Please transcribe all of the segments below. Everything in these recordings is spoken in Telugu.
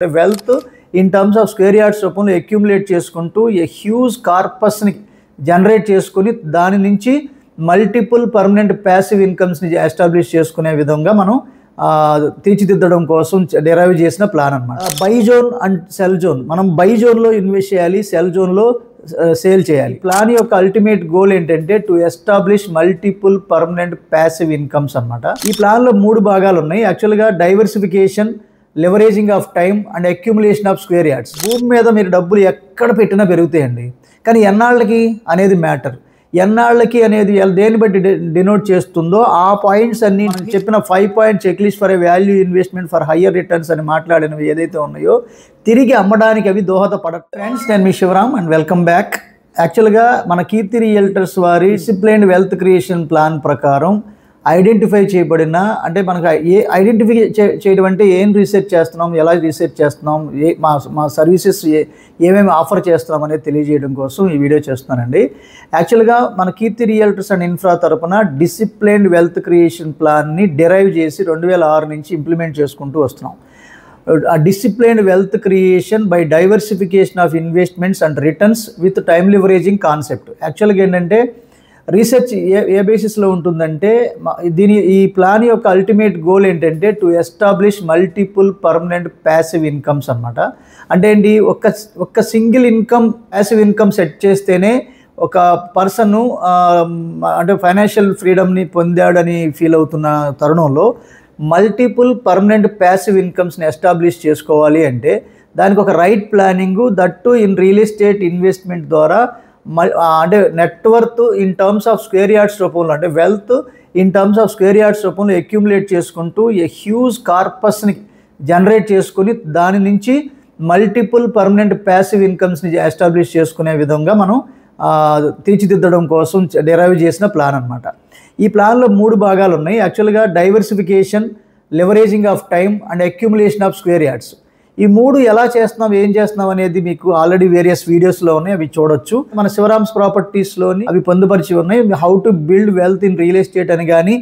Wealth in terms of square yards రూపంలో అక్యుములేట్ చేసుకుంటూ ఏ హ్యూజ్ కార్పస్ని జనరేట్ చేసుకుని దాని నుంచి మల్టిపుల్ పర్మనెంట్ ప్యాసివ్ ఇన్కమ్స్ని ఎస్టాబ్లిష్ చేసుకునే విధంగా మనం తీర్చిదిద్దడం కోసం డెరైవ్ చేసిన ప్లాన్ అనమాట. By zone and sell zone, మనం బై జోన్లో ఇన్వెస్ట్ చేయాలి, సెల్ జోన్లో సేల్ చేయాలి. ప్లాన్ యొక్క అల్టిమేట్ గోల్ ఏంటంటే to establish multiple permanent passive incomes అనమాట. ఈ ప్లాన్లో 3 భాగాలు ఉన్నాయి. యాక్చువల్గా diversification, leveraging of time and accumulation of square yards. భూమి మీద మీరు డబ్బులు ఎక్కడ పెట్టినా పెరుగుతాయండి, కానీ ఎన్నాళ్ళకి అనేది మ్యాటర్. ఎన్నాళ్ళకి అనేది దేన్ని బట్టి డినోట్ చేస్తుందో ఆ పాయింట్స్ అన్ని చెప్పిన 5 point checklist for a value investment for higher returns అని మాట్లాడినవి ఏదైతే ఉన్నాయో తిరిగి అమ్మడానికి అవి దోహదపడవు. ఫ్రెండ్స్, నేను మీ శివరామ్ అండ్ వెల్కమ్ బ్యాక్. యాక్చువల్గా మన కీర్తి రియల్టర్స్ వారి డిసిప్లైన్డ్ వెల్త్ క్రియేషన్ ప్లాన్ ప్రకారం ఐడెంటిఫై చేయబడిన, అంటే మనకు ఐడెంటిఫై చేయడం అంటే ఏం రీసెర్చ్ చేస్తున్నాం, ఎలా రీసెర్చ్ చేస్తున్నాం, మా సర్వీసెస్ ఏమేమి ఆఫర్ చేస్తున్నాం అనేది తెలియజేయడం కోసం ఈ వీడియో చేస్తున్నానండి. యాక్చువల్గా మన కీర్తి రియల్టర్స్ అండ్ ఇన్ఫ్రా తరపున డిసిప్లైన్డ్ వెల్త్ క్రియేషన్ ప్లాన్ని డెరైవ్ చేసి 2006 నుంచి ఇంప్లిమెంట్ చేసుకుంటూ వస్తున్నాం. Disciplined wealth creation by diversification of investments and returns with time leveraging concept. యాక్చువల్గా ఏంటంటే రీసెర్చ్ ఏ బేసిస్లో ఉంటుందంటే ఈ ప్లాన్ యొక్క అల్టిమేట్ గోల్ ఏంటంటే to establish multiple permanent passive incomes అనమాట. అంటే ఏంటి, ఒక్క single income passive income set చేస్తేనే ఒక పర్సన్ అంటే ఫైనాన్షియల్ ఫ్రీడమ్ని పొందాడని ఫీల్ అవుతున్న తరుణంలో మల్టిపుల్ పర్మనెంట్ ప్యాసివ్ ఇన్కమ్స్ని ఎస్టాబ్లిష్ చేసుకోవాలి అంటే దానికి ఒక right planning, that in real estate investment ద్వారా అంటే net worth in terms of square yards రూపంలో, అంటే wealth in terms of square yards రూపంలో అక్యుములేట్ చేసుకుంటూ ఏ హ్యూజ్ కార్పస్ని జనరేట్ చేసుకుని దాని నుంచి మల్టిపుల్ పర్మనెంట్ ప్యాసివ్ ఇన్కమ్స్ని ఎస్టాబ్లిష్ చేసుకునే విధంగా మనం తీర్చిదిద్దడం కోసం డెరైవ్ చేసిన ప్లాన్ అనమాట. ఈ ప్లాన్లో 3 భాగాలు ఉన్నాయి. యాక్చువల్గా diversification, leveraging of time and accumulation of square yards. ఈ 3 ఎలా చేస్తున్నాం, ఏం చేస్తున్నాం అనేది మీకు ఆల్రెడీ వేరియస్ వీడియోస్లో ఉన్నాయి, అవి చూడొచ్చు. మన శివరామ్స్ ప్రాపర్టీస్లోని అవి పొందుపరిచి ఉన్నాయి. How to build wealth in real estate అని కానీ,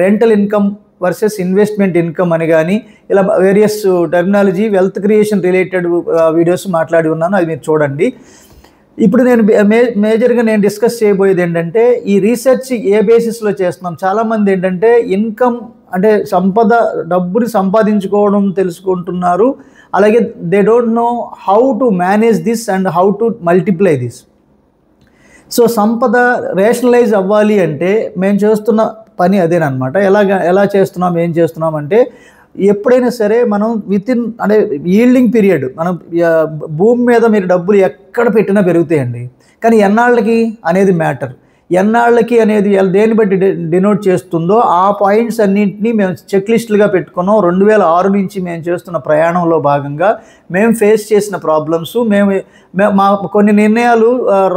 rental income versus investment income అని కానీ, ఇలా various terminology wealth creation related videos మాట్లాడి ఉన్నాను, అది మీరు చూడండి. ఇప్పుడు నేను మేజర్గా డిస్కస్ చేయబోయేది ఏంటంటే ఈ రీసెర్చ్ ఏ బేసిస్లో చేస్తున్నాం. చాలామంది ఏంటంటే ఇన్కమ్ అంటే డబ్బుని సంపాదించుకోవడం తెలుసుకుంటున్నారు, అలాగే they don't know how to manage this and how to multiply this. So సంపద రేషనలైజ్ అవ్వాలి అంటే మేము చేస్తున్న పని అదేనమాట. ఎలా చేస్తున్నాం, ఏం చేస్తున్నాం అంటే ఎప్పుడైనా సరే మనం అంటే ఈల్డింగ్ పీరియడ్, మనం భూమి మీద మీరు డబ్బులు ఎక్కడ పెట్టినా పెరుగుతాయండి, కానీ ఎన్నాళ్ళకి అనేది మ్యాటర్. ఎన్నాళ్ళకి అనేది దేన్ని బట్టి డినోట్ చేస్తుందో ఆ పాయింట్స్ అన్నింటినీ మేము చెక్ లిస్టులుగా పెట్టుకున్నాం. 2006 నుంచి మేము చేస్తున్న ప్రయాణంలో భాగంగా మేము ఫేస్ చేసిన ప్రాబ్లమ్స్, మా కొన్ని నిర్ణయాలు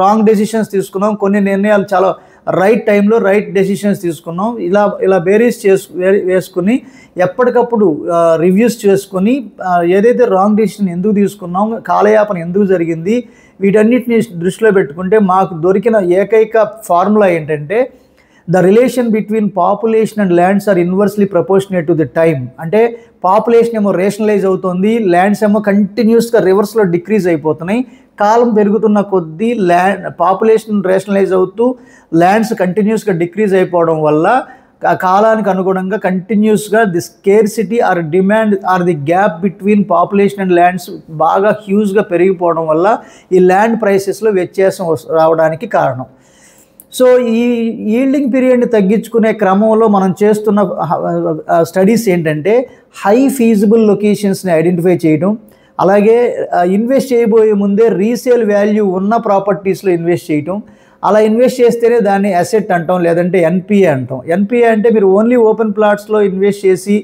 రాంగ్ డెసిషన్స్ తీసుకున్నాం, కొన్ని నిర్ణయాలు చాలా రైట్ టైంలో రైట్ డెసిషన్స్ తీసుకున్నాం. ఇలా వేసుకుని ఎప్పటికప్పుడు రివ్యూస్ చేసుకుని ఏదైతే రాంగ్ డెసిషన్ ఎందుకు తీసుకున్నాం, కాలయాపన ఎందుకు జరిగింది, వీటన్నిటిని దృష్టిలో పెట్టుకుంటే మాకు దొరికిన ఏకైక ఫార్ములా ఏంటంటే the relation between population and lands are inversely proportionate to the time. అంటే పాపులేషన్ ఏమో రేషనలైజ్ అవుతుంది, ల్యాండ్స్ ఏమో కంటిన్యూస్గా రివర్స్లో డిక్రీజ్ అయిపోతున్నాయి. కాలం పెరుగుతున్న కొద్దీ పాపులేషన్ రేషనలైజ్ అవుతూ ల్యాండ్స్ కంటిన్యూస్గా డిక్రీజ్ అయిపోవడం వల్ల కాలానికి అనుగుణంగా కంటిన్యూస్గా the scarcity or demand or the gap between population and lands బాగా హ్యూజ్గా పెరిగిపోవడం వల్ల ఈ ల్యాండ్ ప్రైసెస్లో వ్యత్యాసం రావడానికి కారణం. సో ఈ ఈల్డింగ్ పీరియడ్ని తగ్గించుకునే క్రమంలో మనం చేస్తున్న స్టడీస్ ఏంటంటే హై ఫీజిబుల్ లొకేషన్స్ని ఐడెంటిఫై చేయడం, అలాగే ఇన్వెస్ట్ చేయబోయే ముందే రీసేల్ వాల్యూ ఉన్న ప్రాపర్టీస్లో ఇన్వెస్ట్ చేయటం. అలా ఇన్వెస్ట్ చేస్తేనే దాన్ని అసెట్ అంటాం, లేదంటే ఎన్పిఏ అంటాం. ఎన్పిఏ అంటే మీరు ఓన్లీ ఓపెన్ ప్లాట్స్లో ఇన్వెస్ట్ చేసి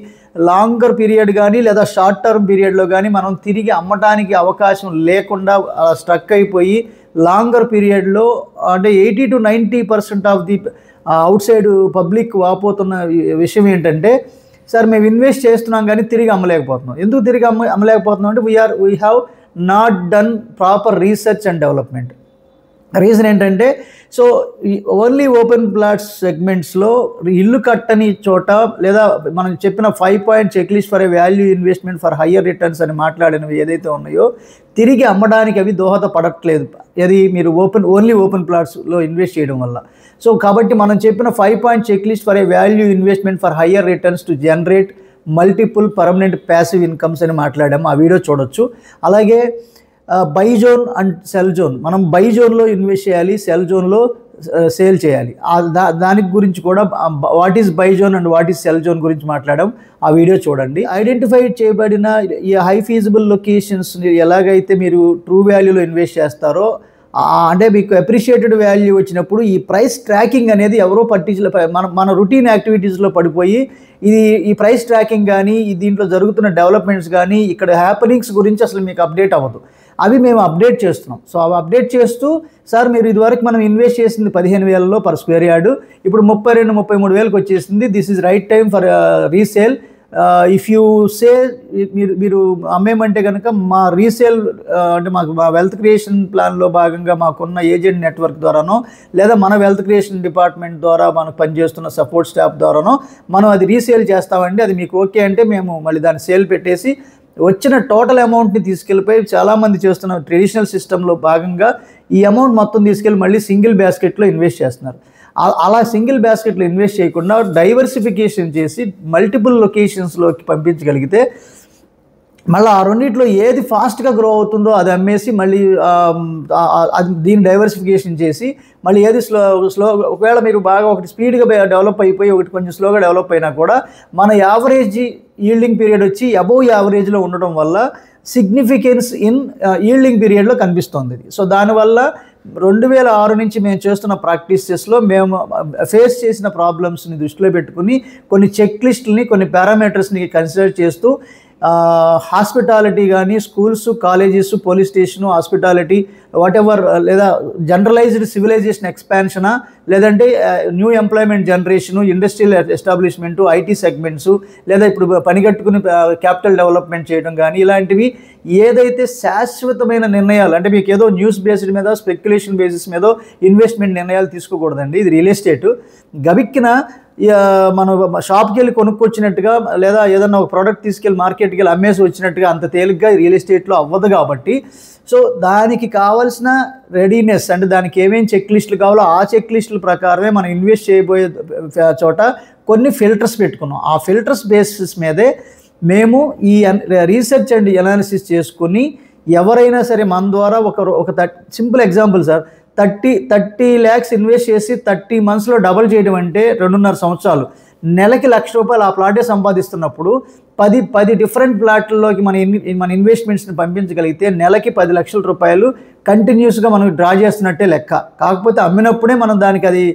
లాంగర్ పీరియడ్ కానీ లేదా షార్ట్ టర్మ్ పీరియడ్లో కానీ మనం తిరిగి అమ్మటానికి అవకాశం లేకుండా స్ట్రక్ అయిపోయి లాంగర్ పీరియడ్లో అంటే 80 to 90% of the outside public వాపోతున్న విషయం ఏంటంటే, సార్ మేము ఇన్వెస్ట్ చేస్తున్నాం కానీ తిరిగి అమ్మలేకపోతున్నాం. ఎందుకు తిరిగి అమ్మలేకపోతున్నాం అంటే we have not done proper research and development. Reason ఏంటంటే, సో ఈ ఓన్లీ ఓపెన్ ప్లాట్స్ సెగ్మెంట్స్లో ఇల్లు కట్టని చోట లేదా మనం చెప్పిన 5 point checklist for a value investment for higher returns అని మాట్లాడినవి ఏదైతే ఉన్నాయో తిరిగి అమ్మడానికి అవి దోహదపడట్లేదు. అది మీరు ఓన్లీ ఓపెన్ ప్లాట్స్లో ఇన్వెస్ట్ చేయడం వల్ల. సో కాబట్టి మనం చెప్పిన 5 point checklist for a value investment for higher returns to generate multiple permanent passive incomes అని మాట్లాడాము. ఆ వీడియో చూడొచ్చు. అలాగే buy zone and sell zone, మనం బై జోన్లో ఇన్వెస్ట్ చేయాలి, సెల్ జోన్లో సేల్ చేయాలి. దానికి గురించి కూడా what is buy zone and what is sell zone గురించి మాట్లాడడం. ఆ వీడియో చూడండి. ఐడెంటిఫై చేయబడిన ఈ హై ఫీజిబుల్ లొకేషన్స్ ఎలాగైతే మీరు ట్రూ వాల్యూలో ఇన్వెస్ట్ చేస్తారో, అంటే మీకు అప్రిషియేటెడ్ వాల్యూ వచ్చినప్పుడు ఈ ప్రైస్ ట్రాకింగ్ అనేది ఎవరో మన రొటీన్ యాక్టివిటీస్లో పడిపోయి ఈ ప్రైస్ ట్రాకింగ్ కానీ దీంట్లో జరుగుతున్న డెవలప్మెంట్స్ కానీ ఇక్కడ హ్యాపెనింగ్స్ గురించి అసలు మీకు అప్డేట్ అవ్వదు. అవి మేము అప్డేట్ చేస్తున్నాం. సో అవి అప్డేట్ చేస్తూ, సార్ మీరు ఇదివరకు మనం ఇన్వెస్ట్ చేసింది 15,000 పర్ స్క్వేర్ యార్డు, ఇప్పుడు 32-33,000 వచ్చేసింది. This is right time for resale. If you say మీరు అమ్మేమంటే కనుక మా రీసేల్ అంటే మా వెల్త్ క్రియేషన్ ప్లాన్లో భాగంగా మాకున్న ఏజెంట్ నెట్వర్క్ ద్వారానో లేదా మన వెల్త్ క్రియేషన్ డిపార్ట్మెంట్ ద్వారా మనకు పనిచేస్తున్న సపోర్ట్ స్టాఫ్ ద్వారానో మనం అది రీసేల్ చేస్తామండి. అది మీకు ఓకే అంటే మేము మళ్ళీ దాన్ని సేల్ పెట్టేసి వచ్చిన టోటల్ అమౌంట్ని తీసుకెళ్ళిపోయి చాలామంది చేస్తున్న ట్రెడిషనల్ సిస్టంలో భాగంగా ఈ అమౌంట్ మొత్తం తీసుకెళ్ళి మళ్ళీ సింగిల్ బాస్కెట్లో ఇన్వెస్ట్ చేస్తున్నారు. అలా సింగిల్ బాస్కెట్లో ఇన్వెస్ట్ చేయకుండా డైవర్సిఫికేషన్ చేసి మల్టిపుల్ లొకేషన్స్లోకి పంపించగలిగితే మళ్ళీ ఆ రెండింటిలో ఏది ఫాస్ట్గా గ్రో అవుతుందో అది అమ్మేసి మళ్ళీ అది దీన్ని డైవర్సిఫికేషన్ చేసి మళ్ళీ ఏది స్లో ఒకవేళ మీరు బాగా ఒకటి స్పీడ్గా డెవలప్ అయిపోయి ఒకటి కొంచెం స్లోగా డెవలప్ అయినా కూడా మన యావరేజ్ ఈల్డింగ్ పీరియడ్ వచ్చి అబోవ్ యావరేజ్లో ఉండడం వల్ల సిగ్నిఫికెన్స్ ఇన్ ఈల్డింగ్ పీరియడ్లో కనిపిస్తుంది. సో దానివల్ల 2006 నుంచి మేము చేస్తున్న ప్రాక్టీసెస్లో మేము ఫేస్ చేసిన ప్రాబ్లమ్స్ని దృష్టిలో పెట్టుకుని కొన్ని చెక్ లిస్టులని కొన్ని పారామీటర్స్ని కన్సిడర్ చేస్తూ హాస్పిటాలిటీ కానీ schools, colleges, police station, hospitality whatever లేదా జనరలైజ్డ్ సివిలైజేషన్ ఎక్స్పాన్షనా లేదంటే new employment generation, industrial establishment, IT segments లేదా ఇప్పుడు పనిగట్టుకుని క్యాపిటల్ డెవలప్మెంట్ చేయడం కానీ ఇలాంటివి ఏదైతే శాశ్వతమైన నిర్ణయాలు అంటే మీకు ఏదో న్యూస్ బేస్డ్ మీద స్పెక్యులేషన్ బేసిస్ మీద ఇన్వెస్ట్మెంట్ నిర్ణయాలు తీసుకోకూడదండి. ఇది రియల్ ఎస్టేటు. గబిక్కిన మనం షాప్కి వెళ్ళి కొనుక్కొచ్చినట్టుగా లేదా ఏదన్నా ఒక ప్రోడక్ట్ తీసుకెళ్ళి మార్కెట్కి వెళ్ళి అమ్మేసి వచ్చినట్టుగా అంత తేలిగ్గా రియల్ ఎస్టేట్లో అవ్వదు. కాబట్టి సో దానికి కావాల్సిన రెడీనెస్ అంటే దానికి ఏమేమి చెక్ లిస్టులు కావాలో ఆ చెక్ లిస్టుల ప్రకారమే మనం ఇన్వెస్ట్ చేయబోయే చోట కొన్ని ఫిల్టర్స్ పెట్టుకున్నాం. ఆ ఫిల్టర్స్ బేసిస్ మీదే మేము ఈ రీసెర్చ్ అండ్ అనాలిసిస్ చేసుకుని ఎవరైనా సరే మన ద్వారా ఒక simple example sir, 30 lakhs invest చేసి 30 monthsలో డబల్ చేయడం అంటే 2.5 సంవత్సరాలు, నెలకి ₹1,00,000 ఆ ప్లాటే సంపాదిస్తున్నప్పుడు 10 డిఫరెంట్ ప్లాట్లలోకి మన ఇన్వెస్ట్మెంట్స్ని పంపించగలిగితే నెలకి ₹10,00,000 కంటిన్యూస్గా మనం డ్రా చేస్తున్నట్టే లెక్క. కాకపోతే అమ్మినప్పుడే మనం దానికి అది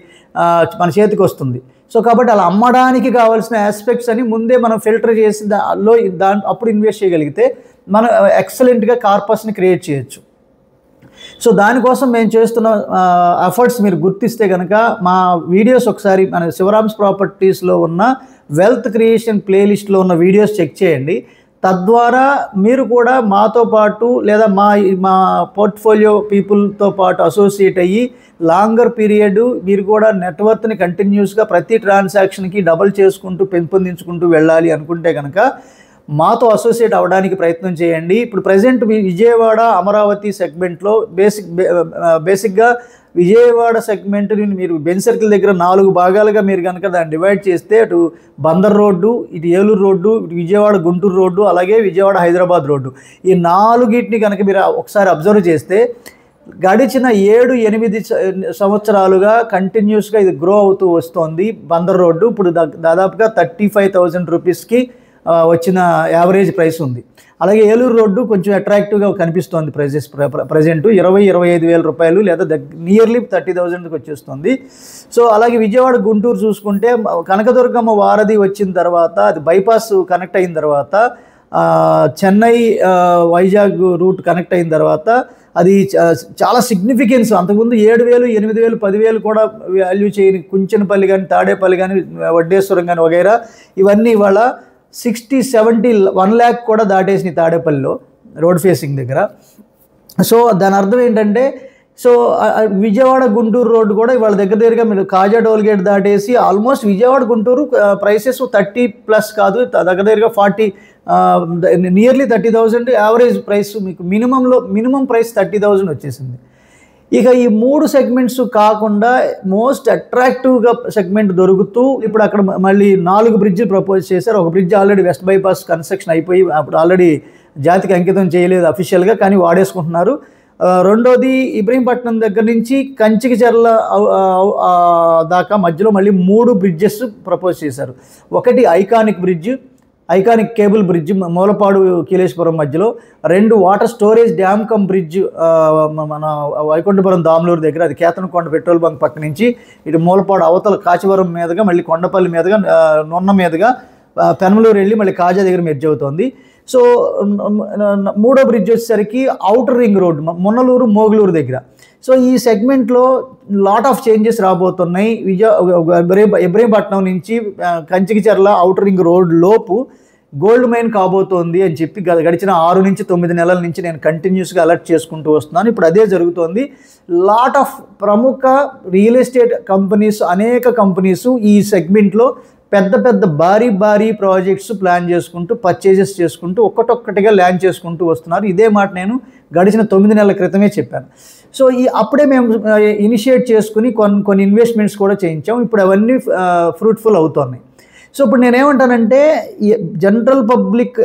మన చేతికి వస్తుంది. సో కాబట్టి అలా అమ్మడానికి కావాల్సిన ఆస్పెక్ట్స్ అని ముందే మనం ఫిల్టర్ చేసి అప్పుడు ఇన్వెస్ట్ చేయగలిగితే మనం ఎక్సలెంట్గా కార్పస్ని క్రియేట్ చేయొచ్చు. సో దానికోసం మేము చేస్తున్న ఎఫర్ట్స్ మీరు గుర్తిస్తే కనుక మా వీడియోస్ ఒకసారి మన శివరామ్స్ ప్రాపర్టీస్లో ఉన్న వెల్త్ క్రియేషన్ ప్లేలిస్ట్లో ఉన్న వీడియోస్ చెక్ చేయండి. తద్వారా మీరు కూడా మాతో పాటు లేదా మా పోర్ట్ఫోలియో పీపుల్తో పాటు అసోసియేట్ అయ్యి లాంగర్ పీరియడ్ మీరు కూడా నెట్వర్క్ని కంటిన్యూస్గా ప్రతి ట్రాన్సాక్షన్కి డబల్ చేసుకుంటూ పెంపొందించుకుంటూ వెళ్ళాలి అనుకుంటే కనుక మాతో అసోసియేట్ అవ్వడానికి ప్రయత్నం చేయండి. ఇప్పుడు ప్రజెంట్ విజయవాడ, అమరావతి సెగ్మెంట్లో బేసిక్గా విజయవాడ సెగ్మెంట్ని మీరు బెంజ్ సర్కిల్ దగ్గర 4 భాగాలుగా మీరు కనుక దాన్ని డివైడ్ చేస్తే అటు బందర్ రోడ్డు, ఇటు ఏలూరు రోడ్డు, ఇటు విజయవాడ గుంటూరు రోడ్డు, అలాగే విజయవాడ హైదరాబాద్ రోడ్డు, ఈ 4గిటిని కనుక మీరు ఒకసారి అబ్జర్వ్ చేస్తే గడిచిన 7-8 సంవత్సరాలుగా కంటిన్యూస్గా ఇది గ్రో అవుతూ వస్తోంది. బందర్ రోడ్డు ఇప్పుడు దాదాపుగా 35,000 రూపీస్కి వచ్చిన యావరేజ్ ప్రైస్ ఉంది. అలాగే ఏలూరు రోడ్డు కొంచెం అట్రాక్టివ్గా కనిపిస్తోంది ప్రజెంట్ 20-25 వేల రూపాయలు లేదా నియర్లీ 30,000కి వచ్చేస్తుంది. సో అలాగే విజయవాడ గుంటూరు చూసుకుంటే కనకదుర్గమ్మ వారధి వచ్చిన తర్వాత అది బైపాస్ కనెక్ట్ అయిన తర్వాత చెన్నై వైజాగ్ రూట్ కనెక్ట్ అయిన తర్వాత అది చాలా సిగ్నిఫికెన్స్. అంతకుముందు 7,000, 8,000, 10,000 కూడా వాల్యూ చేయని కుంచెనపల్లి కానీ, తాడేపల్లి కానీ, వడ్డేశ్వరం కానీ వగైరా ఇవన్నీ ఇవాళ 60, 70, 1 lakh కూడా దాటేసినాయి తాడేపల్లిలో రోడ్ ఫేసింగ్ దగ్గర. సో దాని అర్థం ఏంటంటే సో విజయవాడ గుంటూరు రోడ్డు కూడా ఇవాళ దగ్గరగా మీరు కాజా టోల్గేట్ దాటేసి ఆల్మోస్ట్ విజయవాడ గుంటూరు ప్రైసెస్ 30+ కాదు, దగ్గరగా 40, నియర్లీ 30,000 యావరేజ్ ప్రైస్ మీకు మినిమం ప్రైస్ 30,000 వచ్చేసింది. ఇక ఈ 3 సెగ్మెంట్స్ కాకుండా మోస్ట్ అట్రాక్టివ్గా సెగ్మెంట్ దొరుకుతూ ఇప్పుడు అక్కడ మళ్ళీ 4 బ్రిడ్జిలు ప్రపోజ్ చేశారు. ఒక bridge already west bypass construction అయిపోయి అప్పుడు ఆల్రెడీ జాతికి అంకితం చేయలేదు అఫీషియల్గా, కానీ వాడేసుకుంటున్నారు. రెండోది ఇబ్రహీంపట్నం దగ్గర నుంచి కంచికిచర్ల దాకా మధ్యలో మళ్ళీ 3 బ్రిడ్జెస్ ప్రపోజ్ చేశారు. ఒకటి ఐకానిక్ కేబుల్ బ్రిడ్జ్ మూలపాడు కీలేశ్వరం మధ్యలో, 2 water storage dam come bridge మన వైకుంఠపురం దామలూరు దగ్గర, అది కేతనకొండ పెట్రోల్ బంక్ పక్క నుంచి ఇటు మూలపాడు అవతల కాచివరం మీదుగా మళ్ళీ కొండపల్లి మీదుగా నొన్న మీదుగా పెనమలూరు వెళ్ళి మళ్ళీ కాజా దగ్గర మెర్జ్ అవుతుంది. సో 3వ బ్రిడ్జ్ వచ్చేసరికి ఔటర్ రింగ్ రోడ్ మొన్నలూరు మోగులూరు దగ్గర. సో ఈ సెగ్మెంట్లో లాట్ ఆఫ్ చేంజెస్ రాబోతున్నాయి. ఇబ్రహీంపట్నం నుంచి కంచికిచర్ల ఔటర్ రింగ్ రోడ్ లోపు గోల్డ్ మైన్ కాబోతోంది అని చెప్పి గడిచిన 6 నుంచి 9 నెలల నుంచి నేను కంటిన్యూస్గా అలర్ట్ చేసుకుంటూ వస్తున్నాను. ఇప్పుడు అదే జరుగుతోంది. లాట్ ఆఫ్ ప్రముఖ రియల్ ఎస్టేట్ కంపెనీస్, అనేక కంపెనీస్ ఈ సెగ్మెంట్లో పెద్ద భారీ ప్రాజెక్ట్స్ ప్లాన్ చేసుకుంటూ పర్చేజెస్ చేసుకుంటూ ఒక్కటొక్కటిగా ల్యాండ్ చేసుకుంటూ వస్తున్నారు. ఇదే మాట నేను గడిచిన 9 నెలల క్రితమే చెప్పాను. సో అప్పుడే మేము ఇనిషియేట్ చేసుకుని కొన్ని ఇన్వెస్ట్మెంట్స్ కూడా చేయించాం. ఇప్పుడు అవన్నీ ఫ్రూట్ఫుల్ అవుతున్నాయి. సో ఇప్పుడు నేనేమంటానంటే జనరల్ పబ్లిక్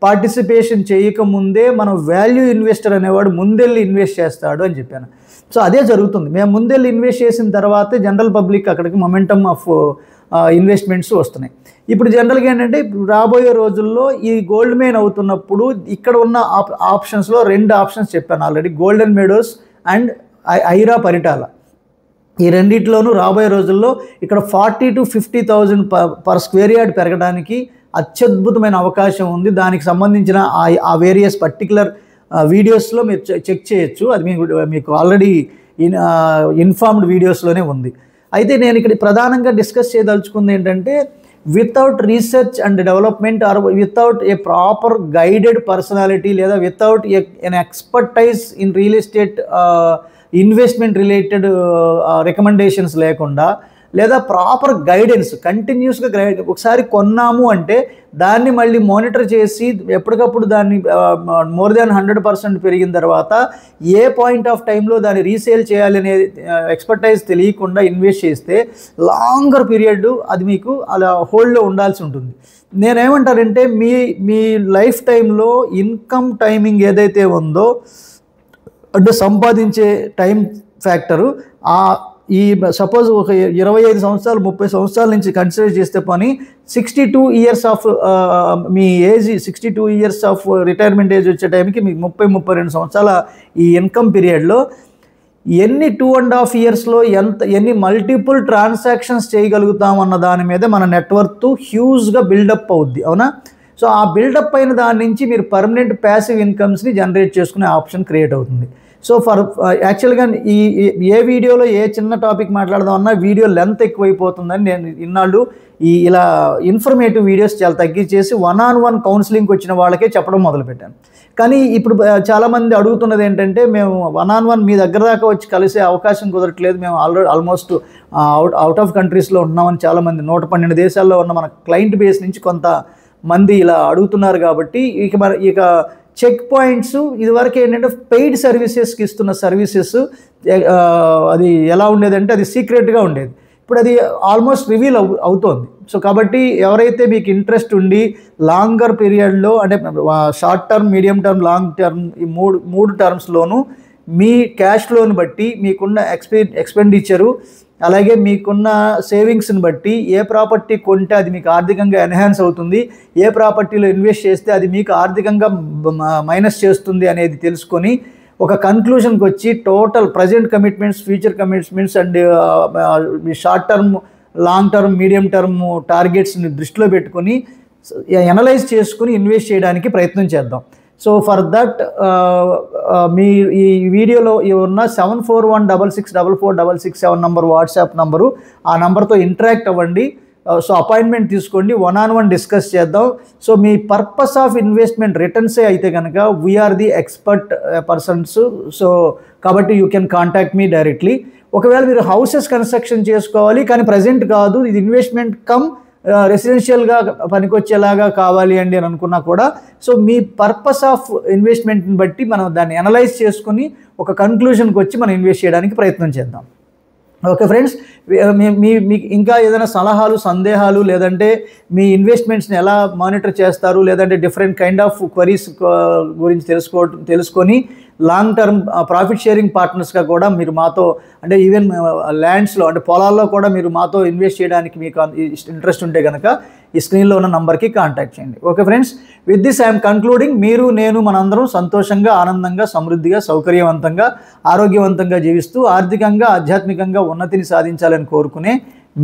పార్టిసిపేషన్ చేయకముందే మనం వాల్యూ ఇన్వెస్టర్ అనేవాడు ముందెళ్ళి ఇన్వెస్ట్ చేస్తాడు అని చెప్పాను. సో అదే జరుగుతుంది. మేము ముందెళ్ళి ఇన్వెస్ట్ చేసిన తర్వాతే జనరల్ పబ్లిక్ అక్కడికి మొమెంటమ్ ఆఫ్ ఇన్వెస్ట్మెంట్స్ వస్తున్నాయి. ఇప్పుడు జనరల్గా ఏంటంటే రాబోయే రోజుల్లో ఈ గోల్డ్ మైన్ అవుతున్నప్పుడు ఇక్కడ ఉన్న ఆప్షన్స్లో 2 ఆప్షన్స్ చెప్పాను already, golden meadows and Aira Paritala. ఈ రెండిట్లోనూ రాబోయే రోజుల్లో ఇక్కడ 40,000 to 50,000 పర్ స్క్వేర్ యార్డ్ పెరగడానికి అత్యద్భుతమైన అవకాశం ఉంది. దానికి సంబంధించిన ఆ వేరియస్ పర్టికులర్ వీడియోస్లో మీరు చెక్ చేయొచ్చు. అది మీకు ఆల్రెడీ ఇన్ఫార్మ్డ్ వీడియోస్లోనే ఉంది. అయితే నేను ఇక్కడ ప్రధానంగా డిస్కస్ చేయదలుచుకుంది ఏంటంటే without research and development or without a proper guided personality లేదా without an expertise in real estate investment related recommendations లేకుండా లేదా ప్రాపర్ గైడెన్స్ కంటిన్యూస్గా ఒకసారి కొన్నాము అంటే దాన్ని మళ్ళీ మానిటర్ చేసి ఎప్పటికప్పుడు దాన్ని మోర్ దాన్ 100% పెరిగిన తర్వాత ఏ పాయింట్ ఆఫ్ టైంలో దాన్ని రీసేల్ చేయాలి అనే ఎక్స్పర్టైజ్ తెలియకుండా ఇన్వెస్ట్ చేస్తే లాంగర్ పీరియడ్ అది మీకు అలా హోల్డ్లో ఉండాల్సి ఉంటుంది. నేనేమంటానంటే మీ లైఫ్ టైంలో ఇన్కమ్ టైమింగ్ ఏదైతే ఉందో అంటే సంపాదించే టైం ఫ్యాక్టరు ఈ సపోజ్ ఒక 25 సంవత్సరాలు 30 సంవత్సరాల నుంచి కన్సిడర్ చేస్తే పని 62 years of me age 62 years of retirement age వచ్చే టైంకి మీకు 30-32 సంవత్సరాల ఈ ఇన్కమ్ పీరియడ్లో ఎన్ని 2.5 ఇయర్స్లో ఎన్ని మల్టిపుల్ ట్రాన్సాక్షన్స్ చేయగలుగుతామన్న దాని మీద మన నెట్వర్క్ హ్యూజ్గా బిల్డప్ అవుద్ది, అవునా? సో ఆ బిల్డప్ అయిన దాని నుంచి మీరు పర్మనెంట్ ప్యాసివ్ ఇన్కమ్స్ని జనరేట్ చేసుకునే ఆప్షన్ క్రియేట్ అవుతుంది. సో యాక్చువల్గా ఏ వీడియోలో ఏ చిన్న టాపిక్ మాట్లాడదామన్నా వీడియో లెంత్ ఎక్కువైపోతుందని నేను ఇన్నాళ్ళు ఇలా ఇన్ఫర్మేటివ్ వీడియోస్ చాలా తగ్గించేసి 1-on-1 కౌన్సిలింగ్కి వచ్చిన వాళ్ళకే చెప్పడం మొదలుపెట్టాను. కానీ ఇప్పుడు చాలామంది అడుగుతున్నది ఏంటంటే మేము 1-on-1 మీ దగ్గర దాకా వచ్చి కలిసే అవకాశం కుదరట్లేదు, మేము ఆల్మోస్ట్ అవుట్ ఆఫ్ కంట్రీస్లో ఉన్నామని చాలామంది 112 దేశాల్లో ఉన్న మన క్లయింట్ బేస్ నుంచి కొంతమంది ఇలా అడుగుతున్నారు. కాబట్టి ఇక చెక్ పాయింట్స్ ఇదివరకు ఏంటంటే పెయిడ్ సర్వీసెస్కి ఇస్తున్న సర్వీసెస్ అది ఎలా ఉండేదంటే అది సీక్రెట్గా ఉండేది. ఇప్పుడు అది ఆల్మోస్ట్ రివీల్ అవుతోంది. సో కాబట్టి ఎవరైతే మీకు ఇంట్రెస్ట్ ఉండి లాంగర్ పీరియడ్లో అంటే short term, medium term, long term ఈ మూడు టర్మ్స్లోనూ మీ క్యాష్ ఫ్లోని బట్టి మీకున్న ఎక్స్పెండిచరు అలాగే మీకున్న సేవింగ్స్ని బట్టి ఏ ప్రాపర్టీ కొంటే అది మీకు ఆర్థికంగా ఎన్హాన్స్ అవుతుంది, ఏ ప్రాపర్టీలో ఇన్వెస్ట్ చేస్తే అది మీకు ఆర్థికంగా మైనస్ చేస్తుంది అనేది తెలుసుకొని ఒక కన్క్లూషన్కి వచ్చి total present commitments, future commitments and short term, long term, medium term టార్గెట్స్ని దృష్టిలో పెట్టుకొని ఎనలైజ్ చేసుకుని ఇన్వెస్ట్ చేయడానికి ప్రయత్నం చేద్దాం. సో ఫర్ దట్ మీ ఈ వీడియోలో ఉన్న 7416644667 నంబర్ వాట్సాప్ నంబరు, ఆ నంబర్తో ఇంటరాక్ట్ అవ్వండి. సో అపాయింట్మెంట్ తీసుకోండి, 1-on-1 డిస్కస్ చేద్దాం. సో మీ పర్పస్ ఆఫ్ ఇన్వెస్ట్మెంట్ రిటర్న్సే అయితే కనుక we're the expert persons. So కాబట్టి you can contact me directly. ఒకవేళ మీరు హౌసెస్ కన్స్ట్రక్షన్ చేసుకోవాలి కానీ ప్రజెంట్ కాదు, ఇది ఇన్వెస్ట్మెంట్ కమ్ రెసిడెన్షియల్గా పనికొచ్చేలాగా కావాలి అండి అని అనుకున్నా కూడా, సో మీ పర్పస్ ఆఫ్ ఇన్వెస్ట్మెంట్ని బట్టి మనం దాన్ని అనలైజ్ చేసుకుని ఒక కన్క్లూజన్కి వచ్చి మనం ఇన్వెస్ట్ చేయడానికి ప్రయత్నం చేద్దాం. ఓకే ఫ్రెండ్స్, మీకు ఇంకా ఏదైనా సలహాలు, సందేహాలు, లేదంటే మీ ఇన్వెస్ట్మెంట్స్ని ఎలా మానిటర్ చేస్తారు, లేదంటే డిఫరెంట్ కైండ్ ఆఫ్ క్వరీస్ గురించి తెలుసుకొని లాంగ్ టర్మ్ ప్రాఫిట్ షేరింగ్ పార్ట్నర్స్గా కూడా మీరు మాతో, అంటే ఈవెన్ ల్యాండ్స్లో అంటే పొలాల్లో కూడా మీరు మాతో ఇన్వెస్ట్ చేయడానికి మీకు ఇంట్రెస్ట్ ఉంటే కనుక ఈ స్క్రీన్లో ఉన్న నంబర్కి కాంటాక్ట్ చేయండి. Okay friends, with this I'm concluding. మీరు, నేను, మనందరం సంతోషంగా, ఆనందంగా, సమృద్ధిగా, సౌకర్యవంతంగా, ఆరోగ్యవంతంగా జీవిస్తూ ఆర్థికంగా, ఆధ్యాత్మికంగా ఉన్నతిని సాధించాలని కోరుకునే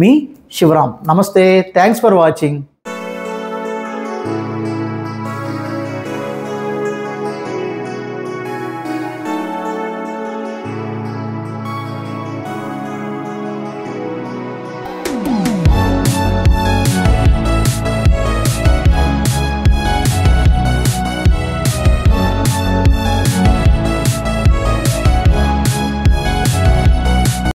మీ శివరాం. నమస్తే, థ్యాంక్స్ ఫర్ వాచింగ్.